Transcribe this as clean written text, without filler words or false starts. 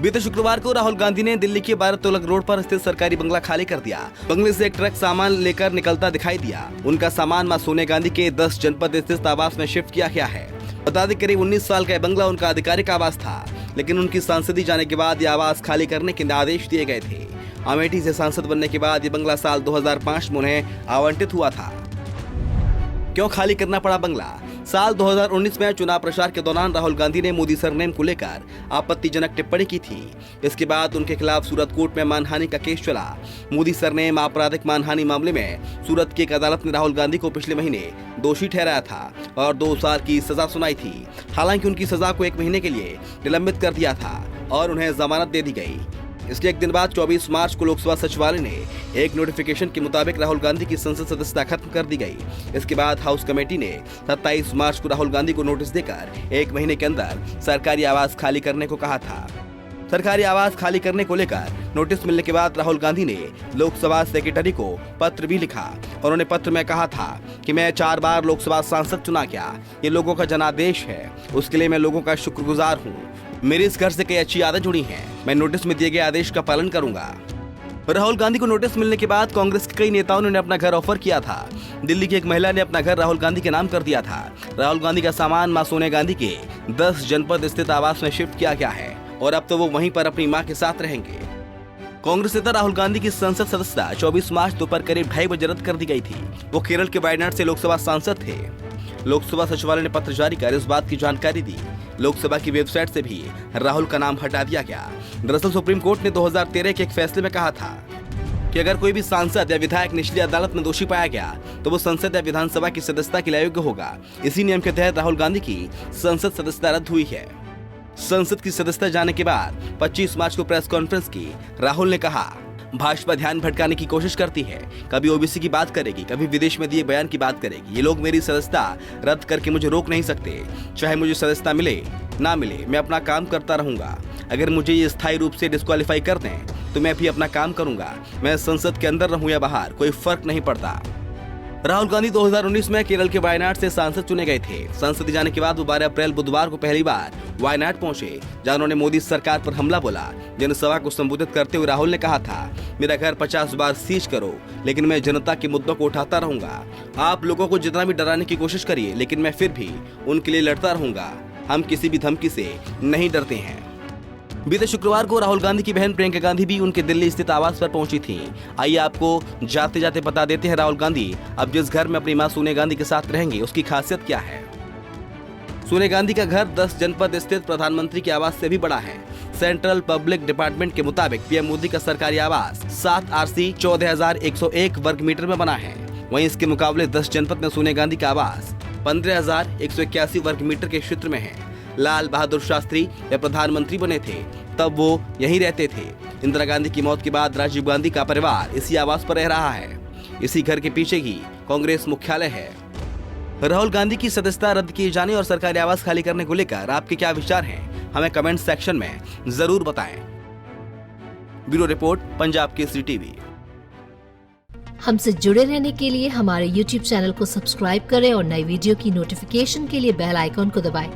बीते शुक्रवार को राहुल गांधी ने दिल्ली के 12 तुगलक रोड पर स्थित सरकारी बंगला खाली कर दिया। बंगले से एक ट्रक सामान लेकर निकलता दिखाई दिया। उनका सामान मां सोनिया गांधी के 10 जनपद स्थित आवास में शिफ्ट किया गया है। बता दें, करीब 19 साल का बंगला उनका आधिकारिक आवास था, लेकिन उनकी सांसदी जाने के बाद ये आवास खाली करने के आदेश दिए गए थे। अमेठी से सांसद बनने के बाद ये बंगला साल 2005 में उन्हें आवंटित हुआ था। क्यों खाली करना पड़ा बंगला? साल 2019 में चुनाव प्रचार के दौरान राहुल गांधी ने मोदी सरनेम को लेकर आपत्तिजनक टिप्पणी की थी। इसके बाद उनके खिलाफ सूरत कोर्ट में मानहानि का केस चला। मोदी सरनेम आपराधिक मानहानि मामले में सूरत की एक अदालत ने राहुल गांधी को पिछले महीने दोषी ठहराया था और 2 साल की सजा सुनाई थी। हालांकि उनकी सजा को 1 महीने के लिए निलंबित कर दिया था और उन्हें जमानत दे दी गई। इसके एक दिन बाद 24 मार्च को लोकसभा सचिवालय ने एक नोटिफिकेशन के मुताबिक राहुल गांधी की संसद सदस्यता खत्म कर दी गई। इसके बाद हाउस कमेटी ने 27 मार्च को राहुल गांधी को नोटिस देकर 1 महीने के अंदर सरकारी आवास खाली करने को कहा था। सरकारी आवास खाली करने को लेकर नोटिस मिलने के बाद राहुल गांधी ने लोकसभा सेक्रेटरी को पत्र भी लिखा और उन्होंने पत्र में कहा था कि मैं 4 बार लोकसभा सांसद चुना गया। ये लोगों का जनादेश है, उसके लिए मैं लोगों का शुक्रगुजार हूँ। मेरे इस घर से कई अच्छी आदतें जुड़ी हैं। मैं नोटिस में दिए गए आदेश का पालन करूंगा। राहुल गांधी को नोटिस मिलने के बाद कांग्रेस के कई नेताओं ने उन्हें अपना घर ऑफर किया था। दिल्ली की एक महिला ने अपना घर राहुल गांधी के नाम कर दिया था। राहुल गांधी का सामान मां सोनिया गांधी के 10 जनपद स्थित आवास में शिफ्ट किया गया है और अब तो वो वहीं पर अपनी मां के साथ रहेंगे। कांग्रेस नेता राहुल गांधी की संसद सदस्यता 24 मार्च दोपहर करीब 2:30 बजे रद्द कर दी गई थी। वो केरल के वायनाड से लोकसभा सांसद थे। लोकसभा सचिवालय ने पत्र जारी कर इस बात की जानकारी दी। लोकसभा की वेबसाइट से भी राहुल का नाम हटा दिया गया। दरअसल सुप्रीम कोर्ट ने 2013 के एक फैसले में कहा था कि अगर कोई भी सांसद या विधायक निचली अदालत में दोषी पाया गया तो वो संसद या विधानसभा की सदस्यता के लिए अयोग्य होगा। इसी नियम के तहत राहुल गांधी की संसद सदस्यता रद्द हुई है। संसद की सदस्यता जाने के बाद 25 मार्च को प्रेस कॉन्फ्रेंस की राहुल ने कहा, भाजपा ध्यान भटकाने की कोशिश करती है। कभी ओबीसी की बात करेगी, कभी विदेश में दिए बयान की बात करेगी। ये लोग मेरी सदस्यता रद्द करके मुझे रोक नहीं सकते। चाहे मुझे सदस्यता मिले ना मिले, मैं अपना काम करता रहूंगा। अगर मुझे ये स्थायी रूप से डिस्क्वालीफाई कर दें तो मैं भी अपना काम करूंगा। मैं संसद के अंदर रहूं या बाहर, कोई फर्क नहीं पड़ता। राहुल गांधी 2019 में केरल के वायनाड से सांसद चुने गए थे। संसद जाने के बाद वो 12 अप्रैल बुधवार को पहली बार वायनाड पहुंचे, जहां उन्होंने मोदी सरकार पर हमला बोला। जनसभा को संबोधित करते हुए राहुल ने कहा था, मेरा घर 50 बार सीज करो, लेकिन मैं जनता के मुद्दों को उठाता रहूंगा। आप लोगों को जितना भी डराने की कोशिश करिए, लेकिन मैं फिर भी उनके लिए लड़ता रहूंगा। हम किसी भी धमकी से नहीं डरते हैं। बीते शुक्रवार को राहुल गांधी की बहन प्रियंका गांधी भी उनके दिल्ली स्थित आवास पर पहुंची थी। आइए आपको जाते जाते बता देते हैं राहुल गांधी अब जिस घर में अपनी मां सोनिया गांधी के साथ रहेंगे उसकी खासियत क्या है। सोनिया गांधी का घर 10 जनपद स्थित प्रधानमंत्री के आवास से भी बड़ा है। सेंट्रल पब्लिक डिपार्टमेंट के मुताबिक पीएम मोदी का सरकारी आवास 7 आरसी 14,101 वर्ग मीटर में बना है। वहीं इसके मुकाबले 10 जनपद में सोनिया गांधी का आवास 15,181 वर्ग मीटर के क्षेत्र में है। लाल बहादुर शास्त्री जब प्रधानमंत्री बने थे तब वो यहीं रहते थे। इंदिरा गांधी की मौत के बाद राजीव गांधी का परिवार इसी आवास पर रह रहा है। इसी घर के पीछे ही कांग्रेस मुख्यालय है। राहुल गांधी की सदस्यता रद्द किए जाने और सरकारी आवास खाली करने को लेकर आपके क्या विचार हैं, हमें कमेंट सेक्शन में जरूर बताएं। Bureau report, Punjab Kesari TV. हमसे जुड़े रहने के लिए हमारे YouTube चैनल को सब्सक्राइब करें और नई वीडियो की नोटिफिकेशन के लिए बेल आइकॉन को दबाएं।